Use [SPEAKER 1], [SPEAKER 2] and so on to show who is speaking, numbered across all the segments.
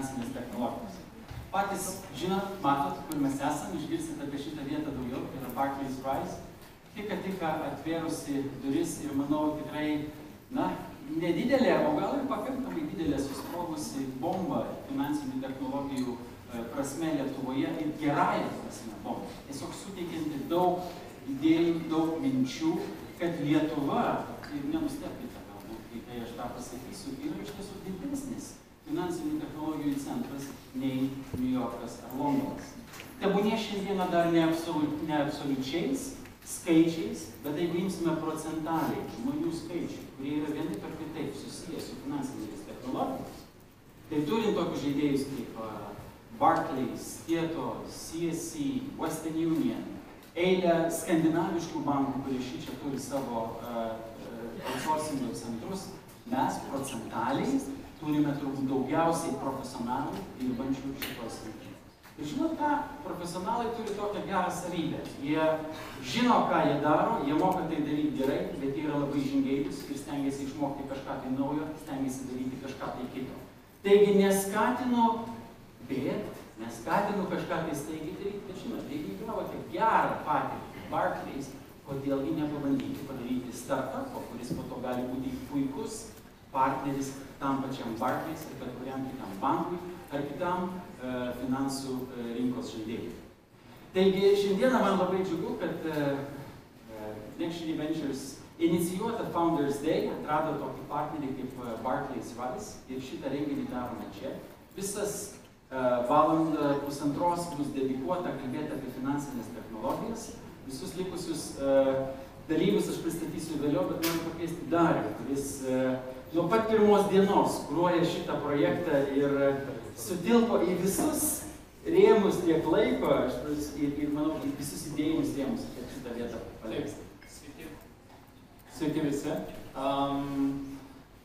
[SPEAKER 1] finansinės technologijos. Patys žinot, matot, kur mes esam, išgirsit apie šitą vietą daugiau, tai yra Barclays Rise. Tik atvėrusi duris ir manau tikrai, na, nedidelė, o gal ir pakankamai didelė susprogusi bomba finansinių technologijų prasme Lietuvoje ir gerąją prasme bomba. Tiesiog suteikianti daug idėjų, daug minčių, kad Lietuva, ir nenustebkite galbūt, kai aš tą pasakysiu, yra iš tiesų didesnis finansinių technologijų centras nei New Yorkas ar Londonas. Tebūnie šiandieną dar ne absoliučiais skaičiais, bet jeigu imsime procentaliai žmonių skaičių, kurie yra vienaip ar kitaip susiję su finansinėmis technologijomis, tai turint tokius žaidėjus kaip Barclays, Tieto, CSC, Western Union, eilę skandinaviškų bankų, kurie šičia turi savo outsourcingo centrus, mes procentaliai turime turbūt daugiausiai profesionalų dirbančių šitos srityje. Ir žinot ką, profesionalai turi tokią gerą savybę. Jie žino, ką jie daro, jie moka tai daryti gerai, bet jie yra labai žingeidūs ir stengiasi išmokti kažką tai naujo, stengiasi daryti kažką tai kito. Taigi neskatinu bėgti, neskatinu kažką tai staigiai daryti, bet žinot, jeigu gavote gerą patirtį Barclays, kodėlgi nepabandyti padaryti startupą, kuris po to gali būti puikus partneris tam pačiam Barclays ar bet kuriam kitam bankui ar kitam finansų rinkos žaidėjui. Taigi šiandieną man labai džiugu, kad Nextgeny Ventures inicijuota Founders Day atrado tokį partnerį kaip Barclays Rise ir šitą renginį darome čia. Visas valandą pusantros bus dedikuota kalbėti apie finansinės technologijas. Visus likusius dalyvius aš pristatysiu vėliau, bet noriu pakviesti Darių, kuris nuo pat pirmos dienos kuruoja šitą projektą ir sutilpo į visus rėmus tiek laiko ir manau, į visus idėjinius rėmus, kad šitą vietą paleisti.
[SPEAKER 2] Sveiki visi.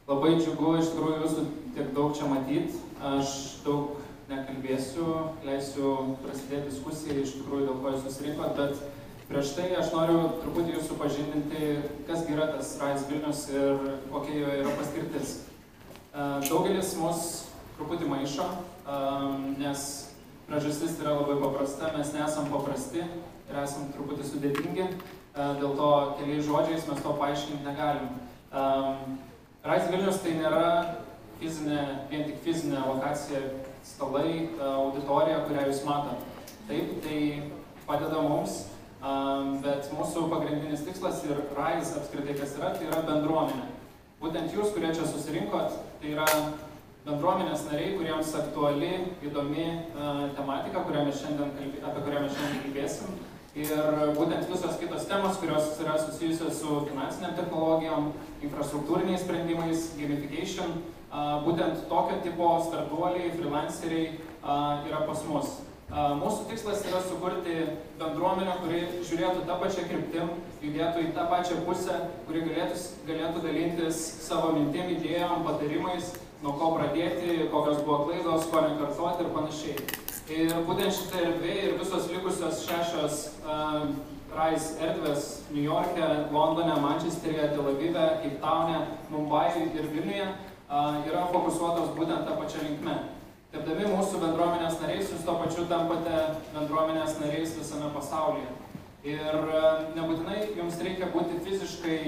[SPEAKER 2] Labai džiugu iš tikrųjų jūsų tiek daug čia matyti. Aš daug nekalbėsiu, leisiu prasidėti diskusijai iš tikrųjų dėl ko jūs susirinkot, bet prieš tai aš noriu truputį jūs supažindinti, kas yra tas Rise Vilnius ir kokia jo yra paskirtis. Daugelis mus truputį maišo, nes priežastis yra labai paprasta, mes nesam paprasti ir esam truputį sudėtingi, dėl to keliais žodžiais mes to paaiškinti negalim. Rise Vilnius tai nėra vien tik fizinė lokacija, stalai, auditorija, kurią jūs matot. Taip, tai padeda mums. Bet mūsų pagrindinis tikslas ir Rise apskritai kas yra, tai yra bendruomenė. Būtent jūs, kurie čia susirinkot, tai yra bendruomenės nariai, kuriems aktuali, įdomi tematika, apie kurią mes šiandien kalbėsim. Ir būtent visos kitos temos, kurios yra susijusios su finansiniam technologijom, infrastruktūriniais sprendimais, gamification, būtent tokio tipo startuoliai, freelanceriai yra pas mus. Mūsų tikslas yra sukurti bendruomenę, kuri žiūrėtų tą pačią kryptim, judėtų į tą pačią pusę, kuri galėtų dalintis savo mintim, idėjom, patarimais, nuo ko pradėti, kokios buvo klaidos, ko nekartoti ir panašiai. Ir būtent šitą erdvę ir visos likusios 6 Rise erdvės New York'e, Londone, Mančesteryje, Tel Avive, Cape Town'e, Mumbajuje ir Vilniuje yra fokusuotos būtent tą pačią linkmę. Tapdami mūsų bendruomenės nariais, jūs to pačiu tampate bendruomenės nariais visame pasaulyje. Ir nebūtinai jums reikia būti fiziškai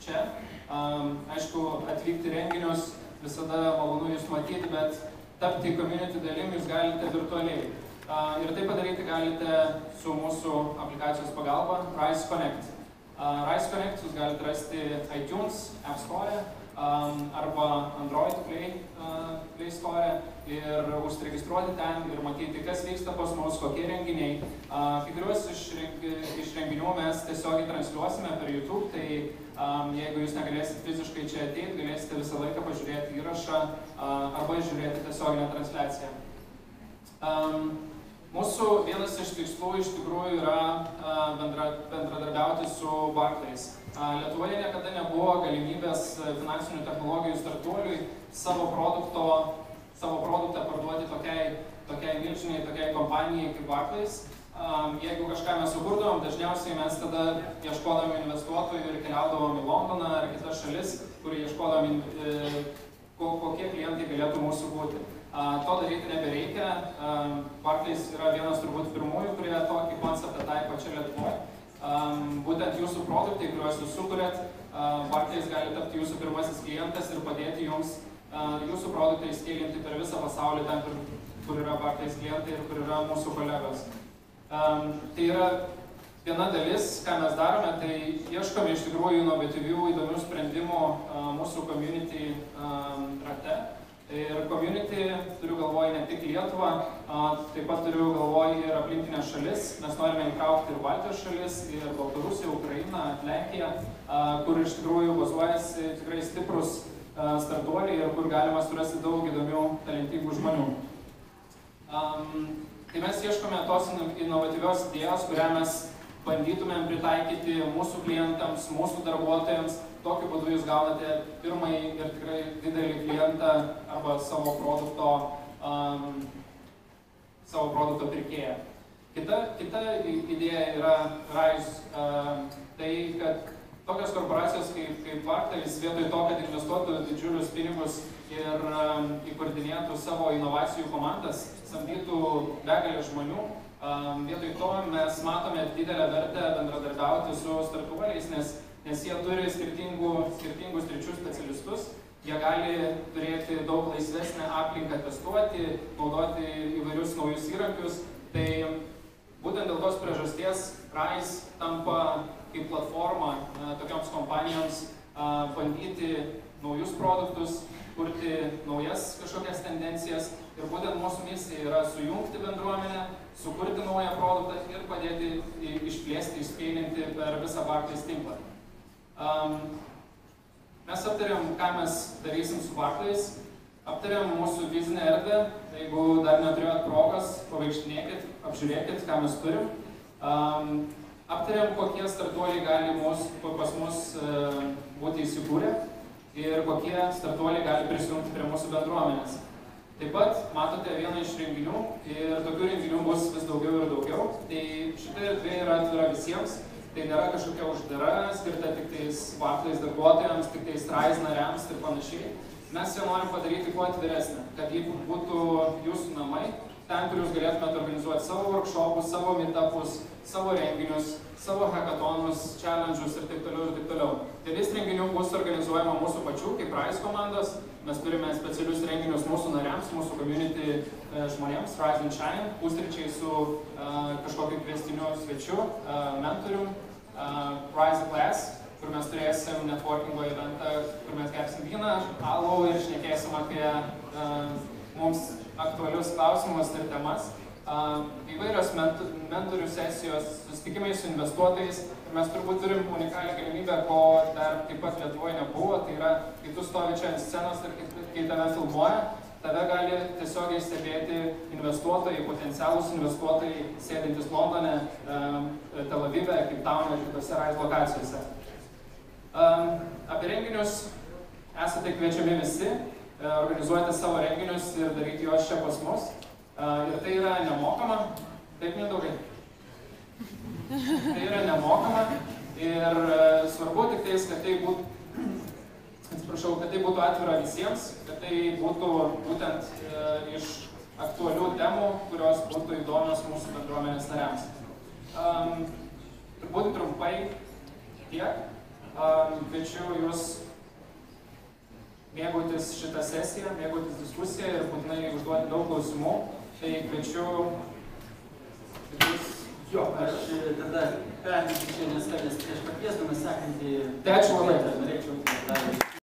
[SPEAKER 2] čia. Aišku, atvykti renginius, visada malonu jūs matyti, bet tapti community dalim jūs galite virtualiai. Ir tai padaryti galite su mūsų aplikacijos pagalba Rise Connect. Rise Connect jūs galite rasti iTunes, App Store arba Android Play Store ir užsiregistruoti ten ir matyti, kas vyksta pas mus, kokie renginiai. Kai kuriuos iš renginių mes tiesiogiai transliuosime per YouTube, tai jeigu jūs negalėsit fiziškai čia ateiti, galėsite visą laiką pažiūrėti įrašą arba žiūrėti tiesioginę transliaciją. Mūsų vienas iš tikslų iš tikrųjų yra bendradarbiauti su Barclays. Lietuvoje niekada nebuvo galimybės finansinių technologijų startuoliui savo produktą parduoti tokiai milžiniai, tokiai kompanijai kaip Barclays. Jeigu kažką mes sukurdavom, dažniausiai mes tada ieškodavom investuotojų ir keliaudavom į Londoną ar kitas šalis, kur ieškodavom, kokie klientai galėtų mūsų būti. To daryti nebereikia. Barclays yra vienas turbūt pirmųjų, kurie tokį konceptą taiko čia Lietuvoje. Būtent jūsų produktai, kuriuos jūs sukūrėt, Barclays gali tapti jūsų pirmasis klientas ir padėti jums jūsų produktai scalinti per visą pasaulį, ten, kur yra Barclays klientai ir kur yra mūsų kolegos. Tai yra viena dalis, ką mes darome, tai ieškome iš tikrųjų inovatyvių, įdomių sprendimų mūsų community rate. Ir community turiu galvoje ne tik Lietuvą, taip pat turiu galvoje ir aplinkinės šalis. Mes norime įtraukti ir Baltijos šalis, ir Baltarusiją, Ukrainą, Lenkiją, kur iš tikrųjų bazuojasi tikrai stiprus startuoliai ir kur galima surasti daug įdomių, talentingų žmonių. Tai mes ieškome tos inovatyvios idėjos, kurią mes bandytumėm pritaikyti mūsų klientams, mūsų darbuotojams. Tokiu būdu jūs gaunate pirmąjį ir tikrai didelį klientą arba savo produkto pirkėją. Kita idėja yra Rise. Tai, kad tokios korporacijos kaip Barclays vietoj to, kad investuotų didžiulius pinigus ir įkurdinėtų savo inovacijų komandas, samdytų begalę žmonių, vietoj to mes matome didelę vertę bendradarbiauti su startuoliais, nes jie turi skirtingus sričių specialistus, jie gali turėti daug laisvesnę aplinką testuoti, naudoti įvairius naujus įrankius. Tai būtent dėl tos priežasties Rise tampa kaip platforma tokioms kompanijoms bandyti naujus produktus, kurti naujas kažkokias tendencijas. Ir būtent mūsų misija yra sujungti bendruomenę, sukurti naują produktą ir padėti išplėsti, išskailinti per visą Barclays tinklą. Mes aptarėm, ką mes darysim su Barclays, aptarėm mūsų fizinę erdvę. Jeigu dar neturėjot progos, pavaikštinėkit, apžiūrėkit, ką mes turim. Aptarėm, kokie startuoliai gali pas mus būti įsikūrę ir kokie startuoliai gali prisijungti prie mūsų bendruomenės. Taip pat matote vieną iš renginių ir tokių renginių bus vis daugiau ir daugiau. Tai šita erdvė yra atvira visiems. Tai nėra kažkokia uždara, skirta tik tais Barclays darbuotojams, tik tais Rise nariams ir panašiai. Mes ją norim padaryti kuo atviresnę, kad ji būtų jūsų namai, ten, kur jūs galėtumėte organizuoti savo workshopus, savo meetupus, savo renginius, savo hackathonus, challenge'us ir taip toliau ir taip toliau. Dalis renginių bus organizuojama mūsų pačių, kaip Rise komandos. Mes turime specialius renginius mūsų nariams, mūsų community žmonėms, Rise and Shine, pusryčiai su kažkokiu kvestiniu svečiu, mentorium, Rise Class, kur mes turėsim networkingo eventą, kur mes gersim vyną, alų ir šnekėsim apie mums aktualius klausimus ir temas. Įvairios mentorių sesijos, susitikimai su investuotojais. Mes turbūt turim unikalią galimybę, ko dar taip pat Lietuvoje nebuvo. Tai yra, kai tu stovi čia ant scenos ir kai tave filmuoja, tave gali tiesiogiai stebėti investuotojai, potencialūs investuotojai, sėdintys Londone, Tel Avive, Cape-Town'e ir kitose Rise lokacijose. Apie renginius esate kviečiami visi, organizuoti savo renginius ir daryti juos čia pas mus. Ir tai yra nemokama. Taip, Mindaugai? Tai yra nemokama ir svarbu tik tais, kad tai būtų, kad tai būtų atvira visiems, kad tai būtų būtent iš aktualių temų, kurios būtų įdomios mūsų bendruomenės nariams. Turbūt trumpai tiek. Kviečiu jūs mėgautis šitą sesiją, mėgautis diskusiją ir būtinai užduoti daug klausimų. Tai kviečiu kitus.
[SPEAKER 1] Jo, aš tada perėsiu čia, nes prieš pakviesdamas sekantį...
[SPEAKER 2] Tai ačiū labai.
[SPEAKER 1] Norėčiau